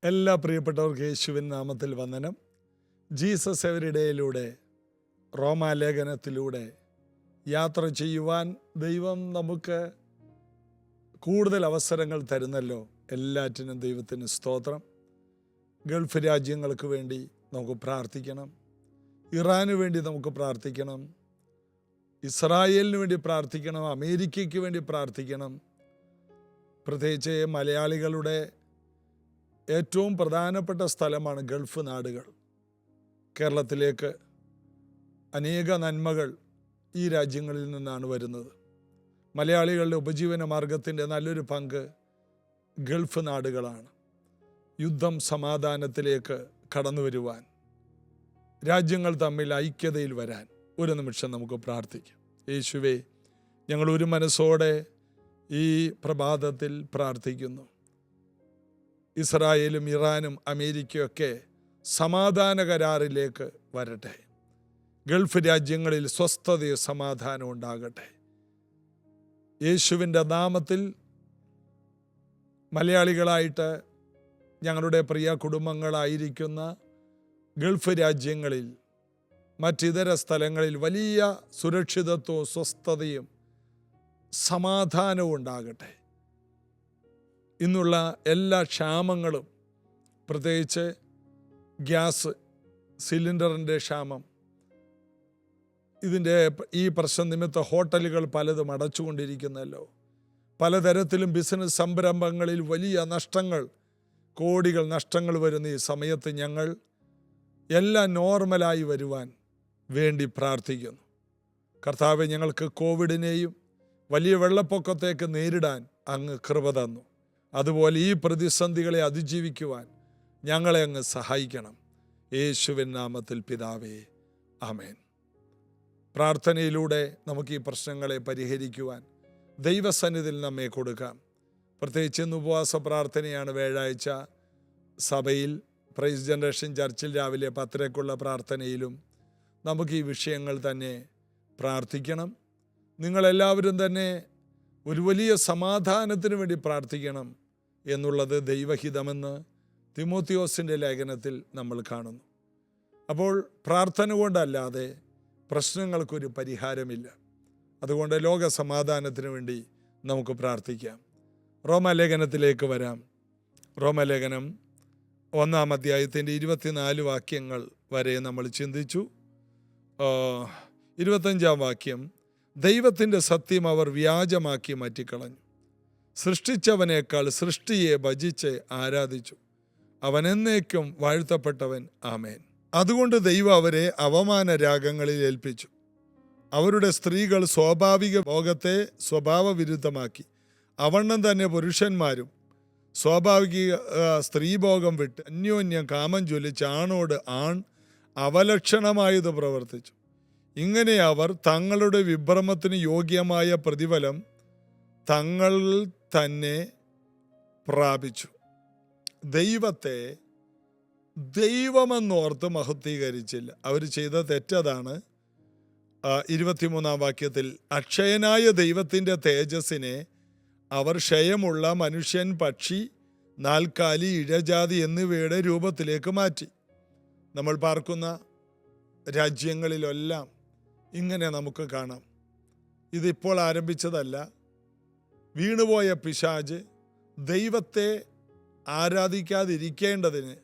എല്ലാ പ്രിയപ്പെട്ടവർക്ക് യേശുവിൻ നാമത്തിൽ വന്ദനം. ജീസസ് എവരിഡേയിലൂടെ റോമാലേഖനത്തിലൂടെ യാത്ര ചെയ്യുവാൻ ദൈവം നമുക്ക് കൂടുതൽ അവസരങ്ങൾ തരുന്നല്ലോ. എല്ലാറ്റിനും ദൈവത്തിന് സ്തോത്രം. ഗൾഫ് രാജ്യങ്ങൾക്ക് വേണ്ടി നമുക്ക് പ്രാർത്ഥിക്കണം, ഇറാന് വേണ്ടി നമുക്ക് പ്രാർത്ഥിക്കണം, ഇസ്രായേലിന് വേണ്ടി പ്രാർത്ഥിക്കണം, അമേരിക്കയ്ക്ക് വേണ്ടി പ്രാർത്ഥിക്കണം. പ്രത്യേകിച്ച് മലയാളികളുടെ ഏറ്റവും പ്രധാനപ്പെട്ട സ്ഥലമാണ് ഗൾഫ് നാടുകൾ. കേരളത്തിലേക്ക് അനേക നന്മകൾ ഈ രാജ്യങ്ങളിൽ നിന്നാണ് വരുന്നത്. മലയാളികളുടെ ഉപജീവന മാർഗത്തിൻ്റെ നല്ലൊരു പങ്ക് ഗൾഫ് നാടുകളാണ്. യുദ്ധം സമാധാനത്തിലേക്ക് കടന്നു വരുവാൻ, രാജ്യങ്ങൾ തമ്മിൽ ഐക്യതയിൽ വരാൻ ഒരു നിമിഷം നമുക്ക് പ്രാർത്ഥിക്കാം. യേശുവേ, ഞങ്ങൾ ഒരു മനസ്സോടെ ഈ പ്രഭാതത്തിൽ പ്രാർത്ഥിക്കുന്നു. ഇസ്രായേലും ഇറാനും അമേരിക്കയൊക്കെ സമാധാന കരാറിലേക്ക് വരട്ടെ. ഗൾഫ് രാജ്യങ്ങളിൽ സ്വസ്ഥതയും സമാധാനവും ഉണ്ടാകട്ടെ. യേശുവിൻ്റെ നാമത്തിൽ മലയാളികളായിട്ട് ഞങ്ങളുടെ പ്രിയ കുടുംബങ്ങളായിരിക്കുന്ന ഗൾഫ് രാജ്യങ്ങളിൽ, മറ്റിതര സ്ഥലങ്ങളിൽ വലിയ സുരക്ഷിതത്വവും സ്വസ്ഥതയും സമാധാനവും ഉണ്ടാകട്ടെ. ഇന്നുള്ള എല്ലാ ക്ഷാമങ്ങളും, പ്രത്യേകിച്ച് ഗ്യാസ് സിലിണ്ടറിൻ്റെ ക്ഷാമം, ഈ പ്രശ്നം നിമിത്തം ഹോട്ടലുകൾ പലതും അടച്ചുകൊണ്ടിരിക്കുന്നല്ലോ. പലതരത്തിലും ബിസിനസ് സംരംഭങ്ങളിൽ വലിയ നഷ്ടങ്ങൾ, കോടികൾ നഷ്ടങ്ങൾ വരുന്ന ഈ സമയത്ത് ഞങ്ങൾ എല്ലാം നോർമലായി വരുവാൻ വേണ്ടി പ്രാർത്ഥിക്കുന്നു. കർത്താവെ, ഞങ്ങൾക്ക് കോവിഡിനെയും വലിയ വെള്ളപ്പൊക്കത്തേക്ക് നേരിടാൻ അങ്ങ് കൃപ തന്നു. അതുപോലെ ഈ പ്രതിസന്ധികളെ അതിജീവിക്കുവാൻ ഞങ്ങളെ അങ്ങ് സഹായിക്കണം. യേശുവിൻ നാമത്തിൽ പിതാവേ, ആമേൻ. പ്രാർത്ഥനയിലൂടെ നമുക്ക് ഈ പ്രശ്നങ്ങളെ പരിഹരിക്കുവാൻ ദൈവസന്നിധിയിൽ നമ്മെ കൊടുക്കാം. പ്രത്യേകിച്ച് ഇന്ന് ഉപവാസ പ്രാർത്ഥനയാണ്. വ്യാഴാഴ്ച സഭയിൽ പ്രൈസ് ജനറേഷൻ ചർച്ചിൽ രാവിലെ 10 പ്രാർത്ഥനയിലും നമുക്ക് ഈ വിഷയങ്ങൾ തന്നെ പ്രാർത്ഥിക്കണം. നിങ്ങളെല്ലാവരും തന്നെ ഒരു വലിയ സമാധാനത്തിന് വേണ്ടി പ്രാർത്ഥിക്കണം എന്നുള്ളത് ദൈവഹിതമെന്ന് തിമോത്തിയോസിൻ്റെ ലേഖനത്തിൽ നമ്മൾ കാണുന്നു. അപ്പോൾ പ്രാർത്ഥന കൊണ്ടല്ലാതെ പ്രശ്നങ്ങൾക്കൊരു പരിഹാരമില്ല. അതുകൊണ്ട് ലോക സമാധാനത്തിന് വേണ്ടി നമുക്ക് പ്രാർത്ഥിക്കാം. റോമാലേഖനത്തിലേക്ക് വരാം. റോമാലേഖനം 1-ാം അധ്യായത്തിൻ്റെ 24 വാക്യങ്ങൾ വരെ നമ്മൾ ചിന്തിച്ചു. 25-ാം വാക്യം, ദൈവത്തിൻ്റെ സത്യം അവർ വ്യാജമാക്കി മാറ്റിക്കളഞ്ഞു. സൃഷ്ടിച്ചവനേക്കാൾ സൃഷ്ടിയെ ഭജിച്ച് ആരാധിച്ചു. അവൻ എന്നേക്കും വാഴ്ത്തപ്പെട്ടവൻ. ആമേൻ. അതുകൊണ്ട് ദൈവം അവരെ അവമാന രാഗങ്ങളിൽ ഏൽപ്പിച്ചു. അവരുടെ സ്ത്രീകൾ സ്വാഭാവിക ഭോഗത്തെ സ്വഭാവവിരുദ്ധമാക്കി. അവണ്ണം തന്നെ പുരുഷന്മാരും സ്വാഭാവിക സ്ത്രീഭോഗം വിട്ട് അന്യോന്യം കാമം ജ്വലിച്ച് ആണോട് ആൺ അവലക്ഷണമായത് പ്രവർത്തിച്ചു. ഇങ്ങനെ അവർ തങ്ങളുടെ വിഭ്രമത്തിന് യോഗ്യമായ പ്രതിഫലം തങ്ങൾ തന്നെ പ്രാപിച്ചു. ദൈവത്തെ ദൈവമെന്നോർത്ത് മഹത്വീകരിച്ചില്ല. അവർ ചെയ്ത തെറ്റതാണ്. 23-ാം വാക്യത്തിൽ, അക്ഷയനായ ദൈവത്തിൻ്റെ തേജസ്സിനെ അവർ ക്ഷയമുള്ള മനുഷ്യൻ, പക്ഷി, നാൽക്കാലി, ഇഴജാതി എന്നിവയുടെ രൂപത്തിലേക്ക് മാറ്റി. നമ്മൾ പാർക്കുന്ന രാജ്യങ്ങളിലെല്ലാം ഇങ്ങനെ നമുക്ക് കാണാം. ഇതിപ്പോൾ ആരംഭിച്ചതല്ല. വീണുപോയ പിശാച് ദൈവത്തെ ആരാധിക്കാതിരിക്കേണ്ടതിന്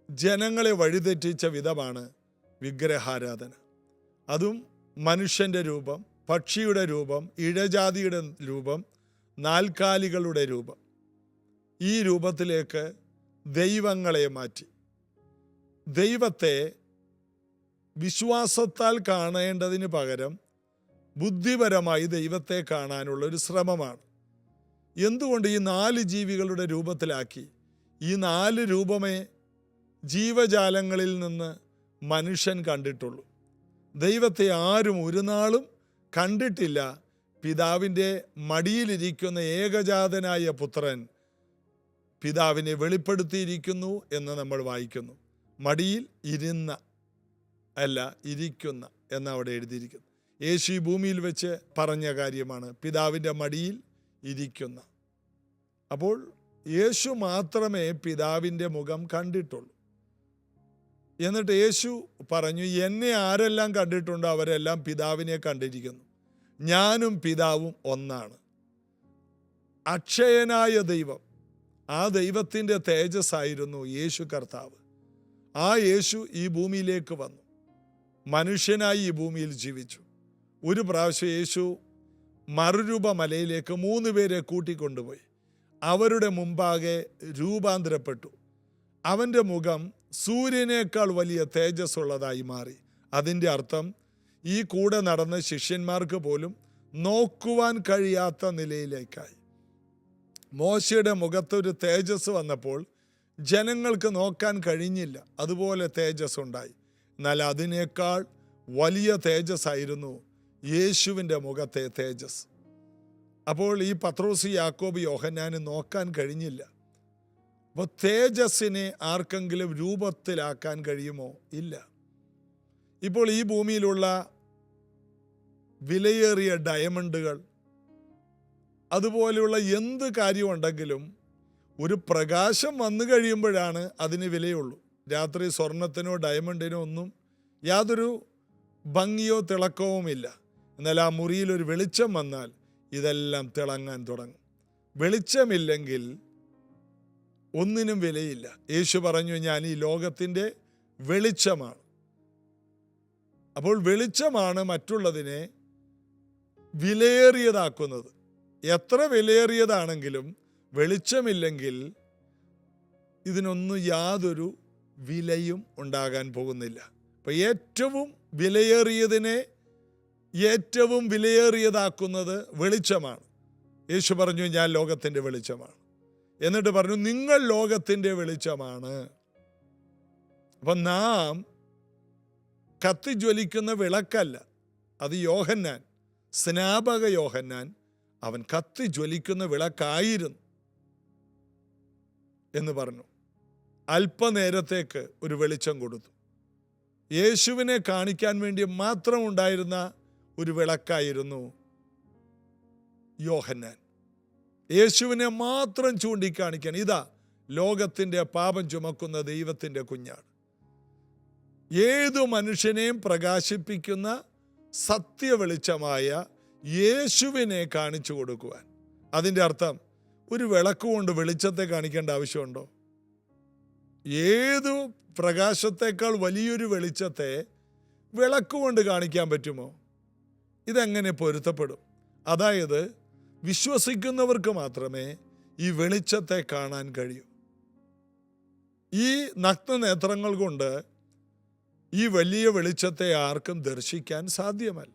ജനങ്ങളെ വഴിതെറ്റിച്ച വിധമാണ് വിഗ്രഹാരാധന. അതും മനുഷ്യൻ്റെ രൂപം, പക്ഷിയുടെ രൂപം, ഇഴജാതിയുടെ രൂപം, നാൽക്കാലികളുടെ രൂപം, ഈ രൂപത്തിലേക്ക് ദൈവങ്ങളെ മാറ്റി. ദൈവത്തെ വിശ്വാസത്താൽ കാണേണ്ടതിന് പകരം ബുദ്ധിപരമായി ദൈവത്തെ കാണാനുള്ളൊരു ശ്രമമാണ്. എന്തുകൊണ്ട് ഈ 4 ജീവികളുടെ രൂപത്തിലാക്കി? ഈ 4 രൂപമേ ജീവജാലങ്ങളിൽ നിന്ന് മനുഷ്യൻ കണ്ടിട്ടുള്ളൂ. ദൈവത്തെ ആരും ഒരു നാളും കണ്ടിട്ടില്ല. പിതാവിൻ്റെ മടിയിലിരിക്കുന്ന ഏകജാതനായ പുത്രൻ പിതാവിനെ വെളിപ്പെടുത്തിയിരിക്കുന്നു എന്ന് നമ്മൾ വായിക്കുന്നു. മടിയിൽ ഇരുന്ന അല്ല, ഇരിക്കുന്ന എന്നവിടെ എഴുതിയിരിക്കുന്നു. യേശു ഈ ഭൂമിയിൽ വെച്ച് പറഞ്ഞ കാര്യമാണ്, പിതാവിൻ്റെ മടിയിൽ ഇരിക്കുന്ന. അപ്പോൾ യേശു മാത്രമേ പിതാവിൻ്റെ മുഖം കണ്ടിട്ടുള്ളൂ. എന്നിട്ട് യേശു പറഞ്ഞു, എന്നെ ആരെല്ലാം കണ്ടിട്ടുണ്ടോ അവരെല്ലാം പിതാവിനെ കണ്ടിരിക്കുന്നു. ഞാനും പിതാവും ഒന്നാണ്. അക്ഷയനായ ദൈവം, ആ ദൈവത്തിൻ്റെ തേജസ്സായിരുന്നു യേശു കർത്താവ്. ആ യേശു ഈ ഭൂമിയിലേക്ക് വന്നു, മനുഷ്യനായി ഈ ഭൂമിയിൽ ജീവിച്ചു. ഒരു പ്രാവശ്യം യേശു മറുരൂപ മലയിലേക്ക് 3 പേരെ കൂട്ടിക്കൊണ്ടുപോയി. അവരുടെ മുമ്പാകെ രൂപാന്തരപ്പെട്ടു. അവൻ്റെ മുഖം സൂര്യനേക്കാൾ വലിയ തേജസ്സുള്ളതായി മാറി. അതിൻ്റെ അർത്ഥം ഈ കൂടെ നടന്ന ശിഷ്യന്മാർക്ക് പോലും നോക്കുവാൻ കഴിയാത്ത നിലയിലേക്കായി. മോശയുടെ മുഖത്തൊരു തേജസ് വന്നപ്പോൾ ജനങ്ങൾക്ക് നോക്കാൻ കഴിഞ്ഞില്ല, അതുപോലെ തേജസ് ഉണ്ടായി. എന്നാൽ അതിനേക്കാൾ വലിയ തേജസ്സായിരുന്നു യേശുവിൻ്റെ മുഖത്തെ തേജസ്. അപ്പോൾ ഈ പത്രോസ്, യാക്കോബ്, യോഹന്നാന് നോക്കാൻ കഴിഞ്ഞില്ല. അപ്പോൾ തേജസ്സിനെ ആർക്കെങ്കിലും രൂപത്തിലാക്കാൻ കഴിയുമോ? ഇല്ല. ഇപ്പോൾ ഈ ഭൂമിയിലുള്ള വിലയേറിയ ഡയമണ്ടുകൾ, അതുപോലെയുള്ള എന്ത് കാര്യമുണ്ടെങ്കിലും ഒരു പ്രകാശം വന്നു കഴിയുമ്പോഴാണ് അതിന് വിലയുള്ളൂ. രാത്രി സ്വർണത്തിനോ ഡയമണ്ടിനോ ഒന്നും യാതൊരു ഭംഗിയോ തിളക്കവുമില്ല. എന്നാൽ ആ മുറിയിലൊരു വെളിച്ചം വന്നാൽ ഇതെല്ലാം തിളങ്ങാൻ തുടങ്ങും. വെളിച്ചമില്ലെങ്കിൽ ഒന്നിനും വിലയില്ല. യേശു പറഞ്ഞു, ഞാൻ ഈ ലോകത്തിൻ്റെ വെളിച്ചമാണ്. അപ്പോൾ വെളിച്ചമാണ് മറ്റുള്ളതിനെ വിലയേറിയതാക്കുന്നത്. എത്ര വിലയേറിയതാണെങ്കിലും വെളിച്ചമില്ലെങ്കിൽ ഇതിനൊന്നും യാതൊരു വിലയും ഉണ്ടാകാൻ പോകുന്നില്ല. അപ്പം ഏറ്റവും വിലയേറിയതിനെ ഏറ്റവും വിലയേറിയതാക്കുന്നത് വെളിച്ചമാണ്. യേശു പറഞ്ഞു, ഞാൻ ലോകത്തിൻ്റെ വെളിച്ചമാണ്. എന്നിട്ട് പറഞ്ഞു, നിങ്ങൾ ലോകത്തിൻ്റെ വെളിച്ചമാണ്. അപ്പം നാം കത്തിജ്വലിക്കുന്ന വിളക്കല്ല. അത് യോഹന്നാൻ, സ്നാപക യോഹന്നാൻ, അവൻ കത്തിജ്വലിക്കുന്ന വിളക്കായിരുന്നു എന്ന് പറഞ്ഞു. അല്പനേരത്തേക്ക് ഒരു വെളിച്ചം കൊടുത്തു. യേശുവിനെ കാണിക്കാൻ വേണ്ടി മാത്രം ഉണ്ടായിരുന്ന ഒരു വിളക്കായിരുന്നു യോഹന്നാൻ. യേശുവിനെ മാത്രം ചൂണ്ടിക്കാണിക്കാൻ, ഇതാ ലോകത്തിൻ്റെ പാപം ചുമക്കുന്ന ദൈവത്തിൻ്റെ കുഞ്ഞാണ്. ഏതു മനുഷ്യനെയും പ്രകാശിപ്പിക്കുന്ന സത്യവെളിച്ചമായ യേശുവിനെ കാണിച്ചു കൊടുക്കുവാൻ. അതിൻ്റെ അർത്ഥം ഒരു വിളക്ക് കൊണ്ട് വെളിച്ചത്തെ കാണിക്കേണ്ട ആവശ്യമുണ്ടോ? ഏതു പ്രകാശത്തേക്കാൾ വലിയൊരു വെളിച്ചത്തെ വിളക്ക് കൊണ്ട് കാണിക്കാൻ പറ്റുമോ? ഇതെങ്ങനെ പൊരുത്തപ്പെടും? അതായത് വിശ്വസിക്കുന്നവർക്ക് മാത്രമേ ഈ വെളിച്ചത്തെ കാണാൻ കഴിയൂ. ഈ നഗ്നനേത്രങ്ങൾ കൊണ്ട് ഈ വലിയ വെളിച്ചത്തെ ആർക്കും ദർശിക്കാൻ സാധ്യമല്ല.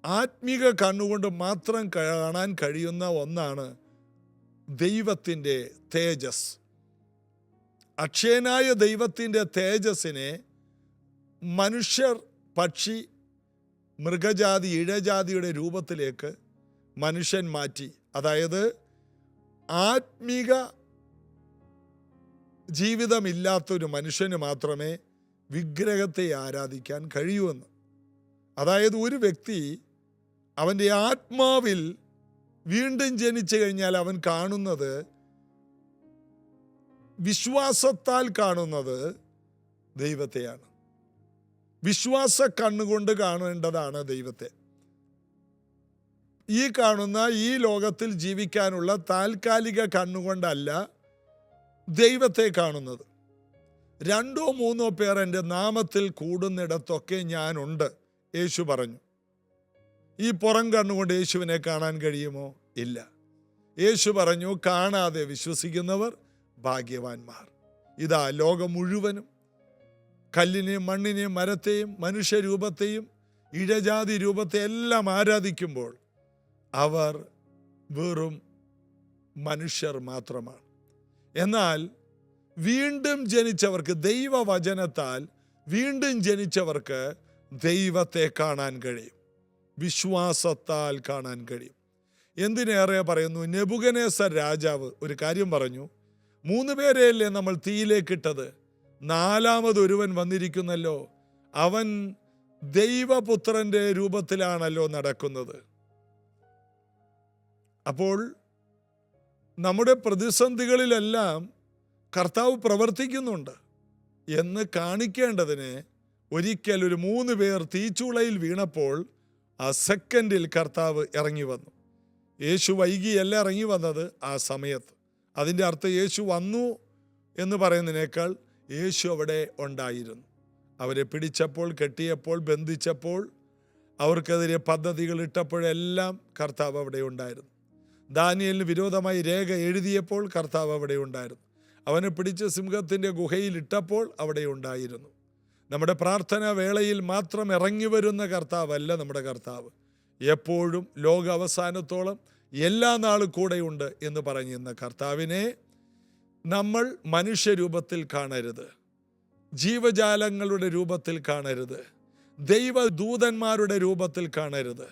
ആത്മീക കണ്ണുകൊണ്ട് മാത്രം കാണാൻ കഴിയുന്ന ഒന്നാണ് ദൈവത്തിൻ്റെ തേജസ്. അക്ഷയനായ ദൈവത്തിൻ്റെ തേജസ്സിനെ മനുഷ്യർ, പക്ഷി, മൃഗജാതി, ഇഴജാതിയുടെ രൂപത്തിലേക്ക് മനുഷ്യൻ മാറ്റി. അതായത് ആത്മീക ജീവിതമില്ലാത്തൊരു മനുഷ്യന് മാത്രമേ വിഗ്രഹത്തെ ആരാധിക്കാൻ കഴിയൂവെന്ന്. അതായത് ഒരു വ്യക്തി അവൻ്റെ ആത്മാവിൽ വീണ്ടും ജനിച്ചു കഴിഞ്ഞാൽ അവൻ കാണുന്നത്, വിശ്വാസത്താൽ കാണുന്നത് ദൈവത്തെയാണ്. വിശ്വാസ കണ്ണുകൊണ്ട് കാണേണ്ടതാണ് ദൈവത്തെ. ഈ കാണുന്ന ഈ ലോകത്തിൽ ജീവിക്കാനുള്ള താൽക്കാലിക കണ്ണുകൊണ്ടല്ല ദൈവത്തെ കാണുന്നത്. 2 or 3 പേർ എൻ്റെ നാമത്തിൽ കൂടുന്നിടത്തൊക്കെ ഞാനുണ്ട്, യേശു പറഞ്ഞു. ഈ പുറം കണ്ണുകൊണ്ട് യേശുവിനെ കാണാൻ കഴിയുമോ? ഇല്ല. യേശു പറഞ്ഞു, കാണാതെ വിശ്വസിക്കുന്നവർ ഭാഗ്യവാന്മാർ. ഇതാ ലോകം മുഴുവനും കല്ലിനെയും മണ്ണിനെയും മരത്തെയും മനുഷ്യരൂപത്തെയും ഇഴജാതി രൂപത്തെ എല്ലാം ആരാധിക്കുമ്പോൾ അവർ വെറും മനുഷ്യർ മാത്രമാണ്. എന്നാൽ വീണ്ടും ജനിച്ചവർക്ക്, ദൈവവചനത്താൽ വീണ്ടും ജനിച്ചവർക്ക് ദൈവത്തെ കാണാൻ കഴിയും, വിശ്വാസത്താൽ കാണാൻ കഴിയും. എന്തിനേറെ പറയുന്നു, നെബൂഖദ്നേസർ രാജാവ് ഒരു കാര്യം പറഞ്ഞു, 3 പേരെയല്ലേ നമ്മൾ തീയിലേക്കിട്ടത്, 4മതൊരുവൻ വന്നിരിക്കുന്നല്ലോ, അവൻ ദൈവപുത്രൻ്റെ രൂപത്തിലാണല്ലോ നടക്കുന്നത്. അപ്പോൾ നമ്മുടെ പ്രതിസന്ധികളിലെല്ലാം കർത്താവ് പ്രവർത്തിക്കുന്നുണ്ട് എന്ന് കാണിക്കേണ്ടതിന് ഒരിക്കൽ ഒരു 3 പേർ തീച്ചൂളയിൽ വീണപ്പോൾ ആ സെക്കൻഡിൽ കർത്താവ് ഇറങ്ങി വന്നു. യേശു വൈകിയല്ല ഇറങ്ങി വന്നത്, ആ സമയത്ത്. അതിൻ്റെ അർത്ഥം യേശു വന്നു എന്ന് പറയുന്നതിനേക്കാൾ യേശു അവിടെ ഉണ്ടായിരുന്നു. അവരെ പിടിച്ചപ്പോൾ, കെട്ടിയപ്പോൾ, ബന്ധിച്ചപ്പോൾ, അവർക്കെതിരെ പദ്ധതികൾ ഇട്ടപ്പോഴെല്ലാം കർത്താവ് അവിടെ ഉണ്ടായിരുന്നു. ദാനിയേലിന് വിരോധമായി രേഖ എഴുതിയപ്പോൾ കർത്താവ് അവിടെ ഉണ്ടായിരുന്നു. അവനെ പിടിച്ച് സിംഹത്തിൻ്റെ ഗുഹയിൽ ഇട്ടപ്പോൾ അവിടെ ഉണ്ടായിരുന്നു. നമ്മുടെ പ്രാർത്ഥനാ വേളയിൽ മാത്രം ഇറങ്ങി വരുന്ന കർത്താവല്ല നമ്മുടെ കർത്താവ്. എപ്പോഴും ലോക അവസാനത്തോളം എല്ലാ നാളും കൂടെയുണ്ട് എന്ന് പറഞ്ഞിരുന്ന കർത്താവിനെ നമ്മൾ മനുഷ്യരൂപത്തിൽ കാണരുത്, ജീവജാലങ്ങളുടെ രൂപത്തിൽ കാണരുത്, ദൈവദൂതന്മാരുടെ രൂപത്തിൽ കാണരുത്.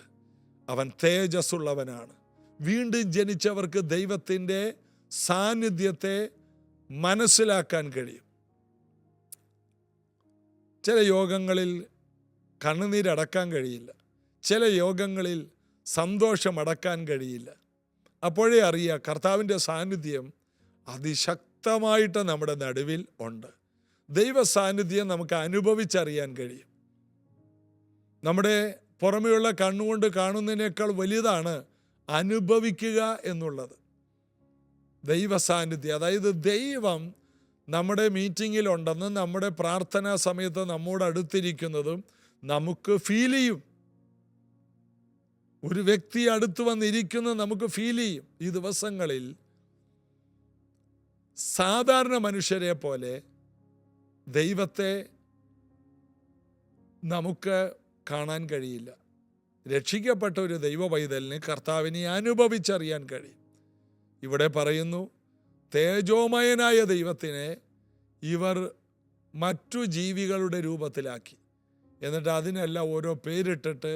അവൻ തേജസ്സുള്ളവനാണ്. വീണ്ടും ജനിച്ചവർക്ക് ദൈവത്തിൻ്റെ സാന്നിധ്യത്തെ മനസ്സിലാക്കാൻ കഴിയും. ചില യോഗങ്ങളിൽ കണ്ണുനീരടക്കാൻ കഴിയില്ല, ചില യോഗങ്ങളിൽ സന്തോഷമടക്കാൻ കഴിയില്ല. അപ്പോഴേ അറിയാം കർത്താവിൻ്റെ സാന്നിധ്യം അതിശക്തമായിട്ട് നമ്മുടെ നടുവിൽ ഉണ്ട്. ദൈവ സാന്നിധ്യം നമുക്ക് അനുഭവിച്ചറിയാൻ കഴിയും. നമ്മുടെ പുറമെയുള്ള കണ്ണുകൊണ്ട് കാണുന്നതിനേക്കാൾ വലുതാണ് അനുഭവിക്കുക എന്നുള്ളത്. ദൈവ സാന്നിധ്യം, അതായത് ദൈവം നമ്മുടെ മീറ്റിങ്ങിലുണ്ടെന്ന്, നമ്മുടെ പ്രാർത്ഥനാ സമയത്ത് നമ്മോട് അടുത്തിരിക്കുന്നതും നമുക്ക് ഫീൽ ചെയ്യും. ഒരു വ്യക്തി അടുത്ത് വന്നിരിക്കുന്നത് നമുക്ക് ഫീൽ ചെയ്യും. ഈ ദിവസങ്ങളിൽ സാധാരണ മനുഷ്യരെ പോലെ ദൈവത്തെ നമുക്ക് കാണാൻ കഴിയില്ല. രക്ഷിക്കപ്പെട്ട ഒരു ദൈവ പൈതലിന് കർത്താവിനെ അനുഭവിച്ചറിയാൻ കഴിയും. ഇവിടെ പറയുന്നു, തേജോമയനായ ദൈവത്തിനെ ഇവർ മറ്റു ജീവികളുടെ രൂപത്തിലാക്കി. എന്നിട്ട് അതിനെല്ലാം ഓരോ പേരിട്ടിട്ട്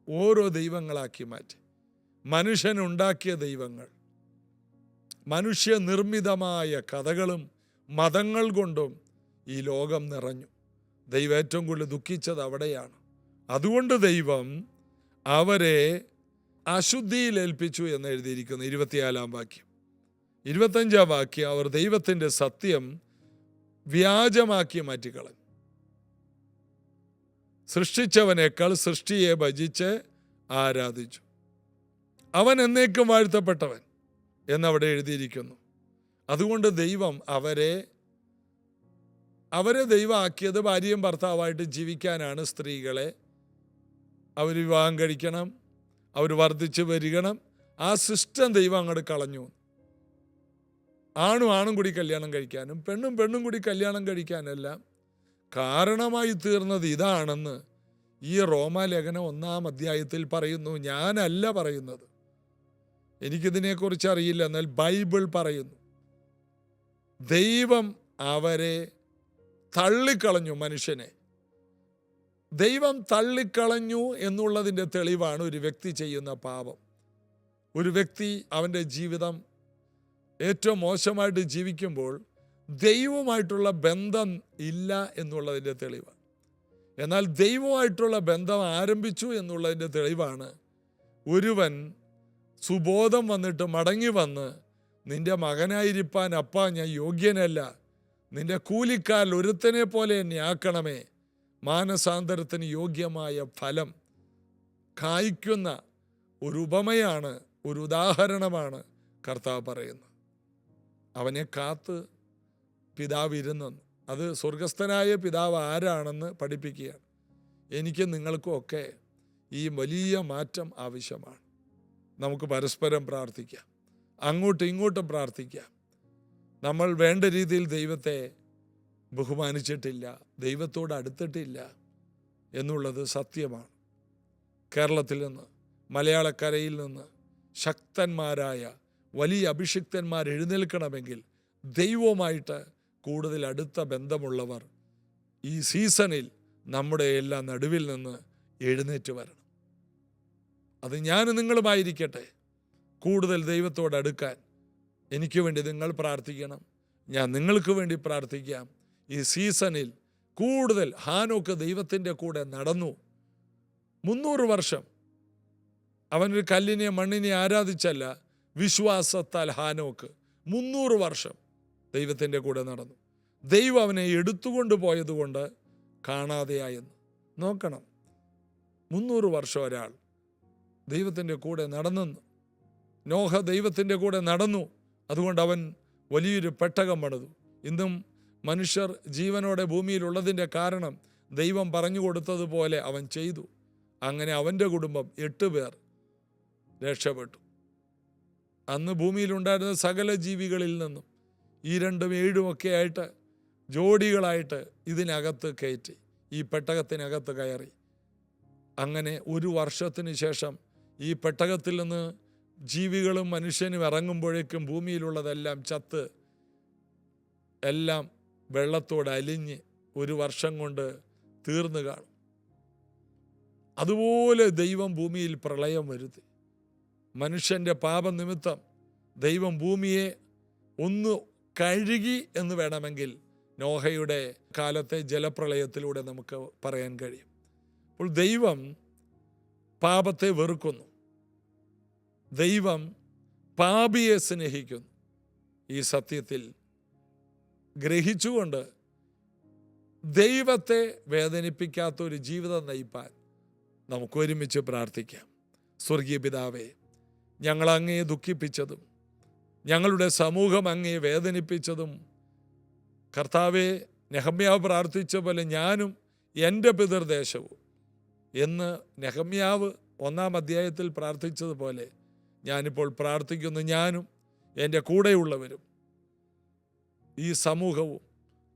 ഓരോ ദൈവങ്ങളാക്കി മാറ്റി. മനുഷ്യനുണ്ടാക്കിയ ദൈവങ്ങൾ, മനുഷ്യനിർമ്മിതമായ കഥകളും മതങ്ങൾ കൊണ്ടും ഈ ലോകം നിറഞ്ഞു. ദൈവം ഏറ്റവും കൂടുതൽ ദുഃഖിച്ചത് അവിടെയാണ്. അതുകൊണ്ട് ദൈവം അവരെ അശുദ്ധിയിൽ ഏൽപ്പിച്ചു എന്ന് എഴുതിയിരിക്കുന്നു. 24-ാം വാക്യം. 25-ാം വാക്യം, അവർ ദൈവത്തിൻ്റെ സത്യം വ്യാജമാക്കി മാറ്റിക്കളഞ്ഞു. സൃഷ്ടിച്ചവനേക്കാൾ സൃഷ്ടിയെ ഭജിച്ച് ആരാധിച്ചു. അവൻ എന്നേക്കും വാഴ്ത്തപ്പെട്ടവൻ എന്നവിടെ എഴുതിയിരിക്കുന്നു. അതുകൊണ്ട് ദൈവം അവരെ ദൈവമാക്കിയത് ഭാര്യയും ഭർത്താവായിട്ട് ജീവിക്കാനാണ്. സ്ത്രീകളെ അവർ വിവാഹം കഴിക്കണം, അവർ വർദ്ധിച്ച് വരികണം. ആ സിസ്റ്റം ദൈവം അങ്ങോട്ട് കളഞ്ഞു. ആണും കൂടി കല്യാണം കഴിക്കാനും പെണ്ണും കൂടി കല്യാണം കഴിക്കാനെല്ലാം കാരണമായി തീർന്നത് ഇതാണെന്ന് ഈ റോമാലേഖനം 1-ാം അധ്യായത്തിൽ പറയുന്നു. ഞാനല്ല പറയുന്നത്, എനിക്കിതിനെക്കുറിച്ച് അറിയില്ല, എന്നാൽ ബൈബിൾ പറയുന്നു. ദൈവം അവരെ തള്ളിക്കളഞ്ഞു. മനുഷ്യനെ ദൈവം തള്ളിക്കളഞ്ഞു എന്നുള്ളതിൻ്റെ തെളിവാണ് ഒരു വ്യക്തി ചെയ്യുന്ന പാപം. ഒരു വ്യക്തി അവൻ്റെ ജീവിതം ഏറ്റവും മോശമായിട്ട് ജീവിക്കുമ്പോൾ ദൈവവുമായിട്ടുള്ള ബന്ധം ഇല്ല എന്നുള്ളതിൻ്റെ തെളിവാണ്. എന്നാൽ ദൈവവുമായിട്ടുള്ള ബന്ധം ആരംഭിച്ചു എന്നുള്ളതിൻ്റെ തെളിവാണ് ഒരുവൻ സുബോധം വന്നിട്ട് മടങ്ങി വന്ന്, നിന്റെ മകനായിരിക്കാൻ അപ്പാ ഞാൻ യോഗ്യനല്ല, നിന്റെ കൂലിക്കാരിൽ ഒരുത്തനെ പോലെ എന്നെ ആക്കണമേ, മാനസാന്തരത്തിന് യോഗ്യമായ ഫലം കായ്ക്കുന്ന ഒരു ഉപമയാണ്, ഒരു ഉദാഹരണമാണ് കർത്താവ് പറയുന്നത്. അവനെ കാത്ത് പിതാവ് ഇരുന്നെന്ന്. അത് സ്വർഗസ്ഥനായ പിതാവ് ആരാണെന്ന് പഠിപ്പിക്കുകയാണ്. എനിക്കും നിങ്ങൾക്കും ഒക്കെ ഈ വലിയ മാറ്റം ആവശ്യമാണ്. നമുക്ക് പരസ്പരം പ്രാർത്ഥിക്കാം, അങ്ങോട്ടും ഇങ്ങോട്ടും പ്രാർത്ഥിക്കാം. നമ്മൾ വേണ്ട രീതിയിൽ ദൈവത്തെ ബഹുമാനിച്ചിട്ടില്ല, ദൈവത്തോട് അടുത്തിട്ടില്ല എന്നുള്ളത് സത്യമാണ്. കേരളത്തിൽ നിന്ന്, മലയാളക്കരയിൽ നിന്ന് ശക്തന്മാരായ വലിയ അഭിഷിക്തന്മാർ എഴുന്നേൽക്കണമെങ്കിൽ ദൈവവുമായിട്ട് കൂടുതൽ അടുത്ത ബന്ധമുള്ളവർ ഈ സീസണിൽ നമ്മുടെ എല്ലാ നടുവിൽ നിന്ന് എഴുന്നേറ്റ് വരണം. അത് ഞാനും നിങ്ങളുമായിരിക്കട്ടെ. കൂടുതൽ ദൈവത്തോട് അടുക്കാൻ എനിക്ക് വേണ്ടി നിങ്ങൾ പ്രാർത്ഥിക്കണം, ഞാൻ നിങ്ങൾക്ക് വേണ്ടി പ്രാർത്ഥിക്കാം. ഈ സീസണിൽ കൂടുതൽ ഹാനോക്ക് ദൈവത്തിൻ്റെ കൂടെ നടന്നു. 300 വർഷം അവനൊരു കല്ലിനെ മണ്ണിനെ ആരാധിച്ചല്ല, വിശ്വാസത്താൽ ഹാനോക്ക് 300 വർഷം ദൈവത്തിൻ്റെ കൂടെ നടന്നു. ദൈവം അവനെ എടുത്തുകൊണ്ട് പോയതുകൊണ്ട് കാണാതെയായെന്ന്. നോക്കണം, 300 വർഷം ഒരാൾ ദൈവത്തിൻ്റെ കൂടെ നടന്നെന്ന്. നോഹ ദൈവത്തിൻ്റെ കൂടെ നടന്നു, അതുകൊണ്ട് അവൻ വലിയൊരു പെട്ടകം പണിതു. ഇന്നും മനുഷ്യർ ജീവനോടെ ഭൂമിയിലുള്ളതിൻ്റെ കാരണം ദൈവം പറഞ്ഞു കൊടുത്തതുപോലെ അവൻ ചെയ്തു. അങ്ങനെ അവൻ്റെ കുടുംബം 8 പേർ രക്ഷപ്പെട്ടു. അന്ന് ഭൂമിയിലുണ്ടായിരുന്ന സകല ജീവികളിൽ നിന്നും ഈ 2ഉം 7ഉം ഒക്കെ ആയിട്ട് ജോഡികളായിട്ട് ഇതിനകത്ത് കയറ്റി, ഈ പെട്ടകത്തിനകത്ത് കയറി. അങ്ങനെ 1 വർഷത്തിന് ശേഷം ഈ പെട്ടകത്തിൽ നിന്ന് ജീവികളും മനുഷ്യനും ഇറങ്ങുമ്പോഴേക്കും ഭൂമിയിലുള്ളതെല്ലാം ചത്ത് എല്ലാം വെള്ളത്തോട് അലിഞ്ഞ് 1 വർഷം കൊണ്ട് തീർന്നു കാണും. അതുപോലെ ദൈവം ഭൂമിയിൽ പ്രളയം വരുത്തി. മനുഷ്യൻ്റെ പാപനിമിത്തം ദൈവം ഭൂമിയെ ഒന്ന് കഴുകി എന്ന് വേണമെങ്കിൽ നോഹയുടെ കാലത്തെ ജലപ്രളയത്തിലൂടെ നമുക്ക് പറയാൻ കഴിയും. അപ്പോൾ ദൈവം പാപത്തെ വെറുക്കുന്നു, ദൈവം പാപിയെ സ്നേഹിക്കുന്നു. ഈ സത്യത്തിൽ ഗ്രഹിച്ചുകൊണ്ട് ദൈവത്തെ വേദനിപ്പിക്കാത്ത ഒരു ജീവിതം നയിപ്പാൻ നമുക്ക് ഒരുമിച്ച് പ്രാർത്ഥിക്കാം. സ്വർഗീയ പിതാവേ, ഞങ്ങൾ അങ്ങയെ ദുഃഖിപ്പിച്ചതും ഞങ്ങളുടെ സമൂഹം അങ്ങയെ വേദനിപ്പിച്ചതും, കർത്താവെ, നെഹമ്യാവ് പ്രാർത്ഥിച്ച പോലെ ഞാനും എൻ്റെ പിതൃദേശവും എന്ന് നെഹമ്യാവ് 1-ാം അധ്യായത്തിൽ പ്രാർത്ഥിച്ചതുപോലെ ഞാനിപ്പോൾ പ്രാർത്ഥിക്കുന്നു. ഞാനും എൻ്റെ കൂടെയുള്ളവരും ഈ സമൂഹവും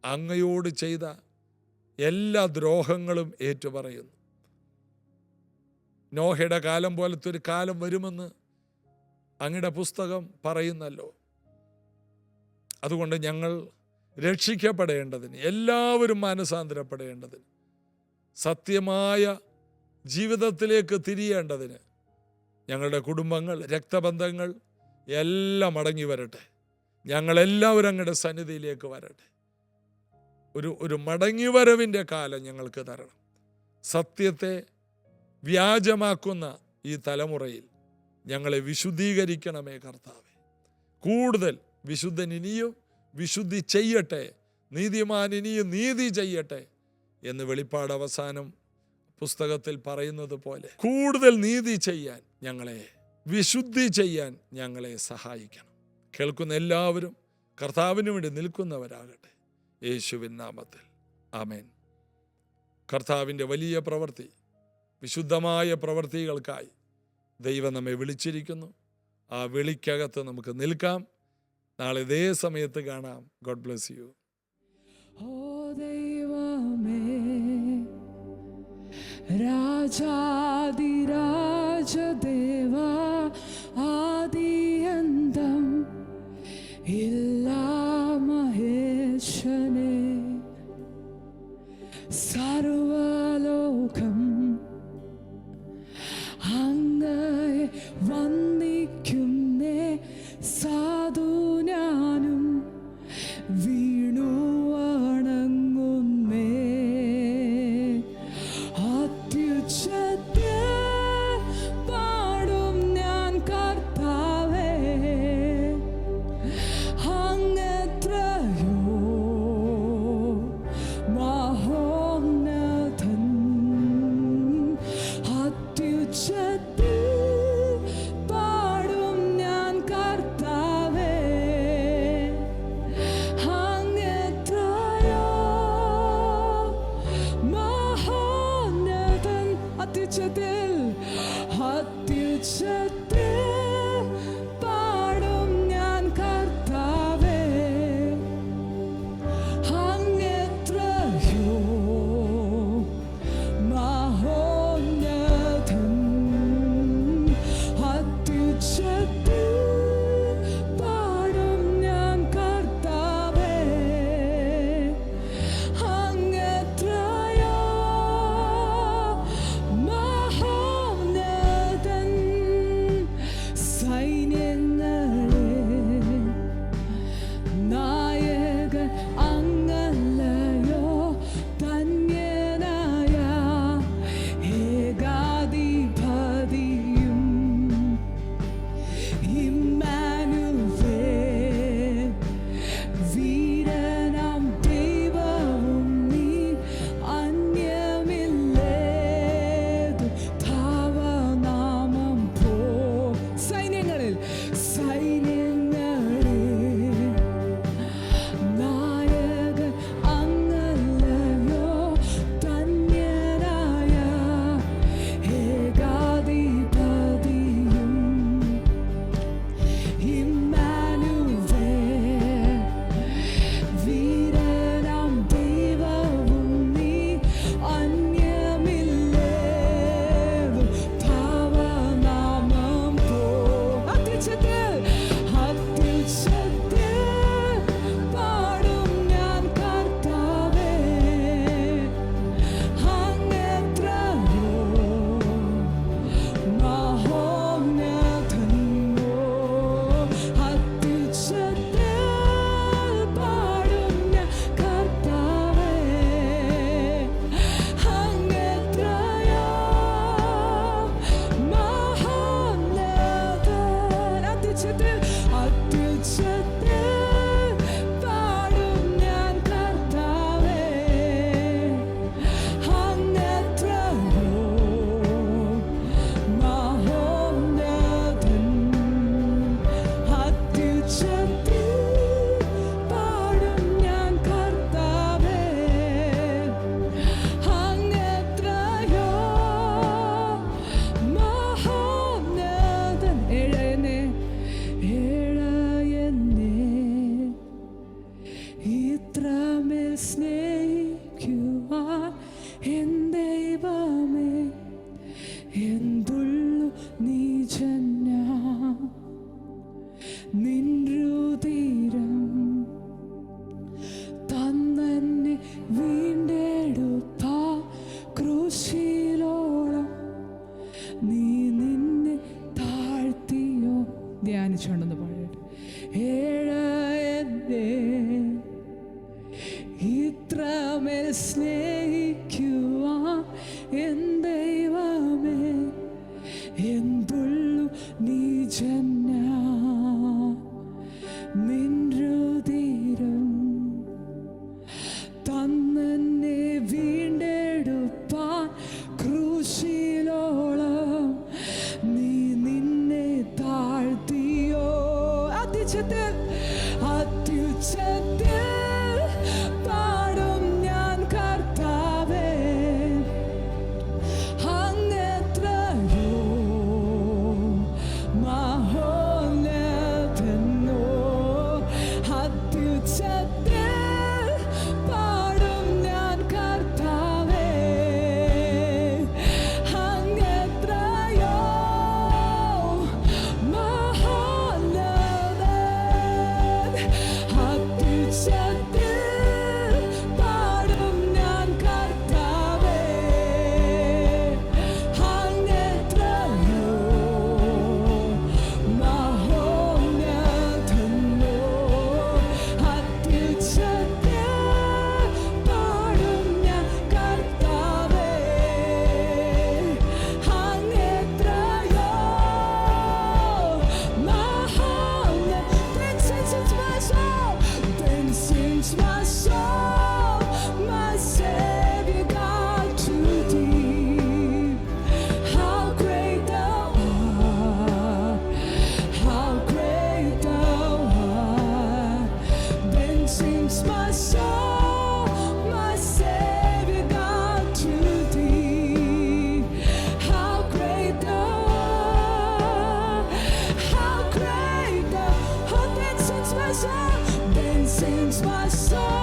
അങ്ങയോട് ചെയ്ത എല്ലാ ദ്രോഹങ്ങളും ഏറ്റുപറയുന്നു. നോഹയുടെ കാലം പോലത്തെ ഒരു കാലം വരുമെന്ന് അങ്ങയുടെ പുസ്തകം പറയുന്നല്ലോ. അതുകൊണ്ട് ഞങ്ങൾ രക്ഷിക്കപ്പെടേണ്ടതിന്, എല്ലാവരും മാനസാന്തരപ്പെടേണ്ടതിന്, സത്യമായ ജീവിതത്തിലേക്ക് തിരിയേണ്ടതിന് ഞങ്ങളുടെ കുടുംബങ്ങൾ, രക്തബന്ധങ്ങൾ എല്ലാം മടങ്ങി വരട്ടെ. ഞങ്ങളെല്ലാവരും അങ്ങയുടെ സന്നിധിയിലേക്ക് വരട്ടെ. ഒരു മടങ്ങിവരവിൻ്റെ കാലം ഞങ്ങൾക്ക് തരണം. സത്യത്തെ വ്യാജമാക്കുന്ന ഈ തലമുറയിൽ ഞങ്ങളെ വിശുദ്ധീകരിക്കണമേ കർത്താവേ. കൂടുതൽ വിശുദ്ധൻ ഇനിയും വിശുദ്ധി ചെയ്യട്ടെ, നീതിമാൻ ഇനിയും നീതി ചെയ്യട്ടെ എന്ന് വെളിപ്പാട് അവസാനം പുസ്തകത്തിൽ പറയുന്നത് പോലെ കൂടുതൽ നീതി ചെയ്യാൻ ഞങ്ങളെ, വിശുദ്ധി ചെയ്യാൻ ഞങ്ങളെ സഹായിക്കണം. കേൾക്കുന്ന എല്ലാവരും കർത്താവിന് വേണ്ടി നിൽക്കുന്നവരാകട്ടെ, യേശുവിൻ നാമത്തിൽ ആമേൻ. കർത്താവിൻ്റെ വലിയ പ്രവൃത്തി, വിശുദ്ധമായ പ്രവൃത്തികൾക്കായി ദൈവം നമ്മെ വിളിച്ചിരിക്കുന്നു. ആ വിളിക്കകത്ത് നമുക്ക് നിൽക്കാം. നാളെ ഇതേ സമയത്ത് കാണാം. God bless you. ഓ ദൈവമേ, രാജാധിരാജദേവ, ആദിയന്തം ഇല്ലാ മഹേശനെ, സർവലോകം അങ്ങയെ വന്ദിക്കുന്നേ, സാധു ഞാനും വീണു വണങ്ങുന്നേ. അത്യുച്ചത്തിൽ പാടും ഞാൻ കർത്താവേ, അങ്ങെത്രയോ മഹോന്നതൻ. അത്യുച്ചത്തിൽ പാടും ഞാൻ കർത്താവേ, അങ്ങെത്രയോ ഇത്രമേൽ സ്നേഹിക്കുവാൻ എൻ ദൈവമേ എന്തുള്ളു നീജൻ ഞാൻ. നിൻ രുധിരം തന്നെ വീണ്ടെടുത്ത ക്രൂശിലോളം നീ നിന്നെ താഴ്ത്തിയോ. ധ്യാനിച്ചുകൊണ്ടെന്ന് പാടിയിട്ട് എന്നെ ഇത്രമേൽ സ്നേഹിക്കുവാൻ എൻ ദൈവമേ എന്തുള്ളു നീജൻ ഞാൻ. നിൻ രുധിരം തന്നെ വീണ്ടെടുപ്പാൻ ക്രൂശിലോളം നീ നിന്നെ താഴ്ത്തിയോ. അത്യുച്ചത്തിൽ പാടും ഞാൻ കർത്താവേ അങ്ങെത്രയോ മഹോന്നതനോ. അത്യുച്ചത്തിൽ പാടും ഞാൻ കർത്താവേ അങ്ങെത്രയോ മഹോന്നതൻ. അത്യുച്ചത്തിൽ പാടും ഞാൻ കർത്താവേ അങ്ങെത്രയോ മഹോന്നതനോ. അത്യുച്ചത്തിൽ പാടും ഞാൻ കർത്താവേ അങ്ങെത്രയോ മഹോന്നതൻ. Then sings my soul, my Savior God, to thee. How great thou art, how great thou art. Then sings my soul, my Savior God, to thee. How great thou art, how great thou art. Then sings my soul, then sings my soul.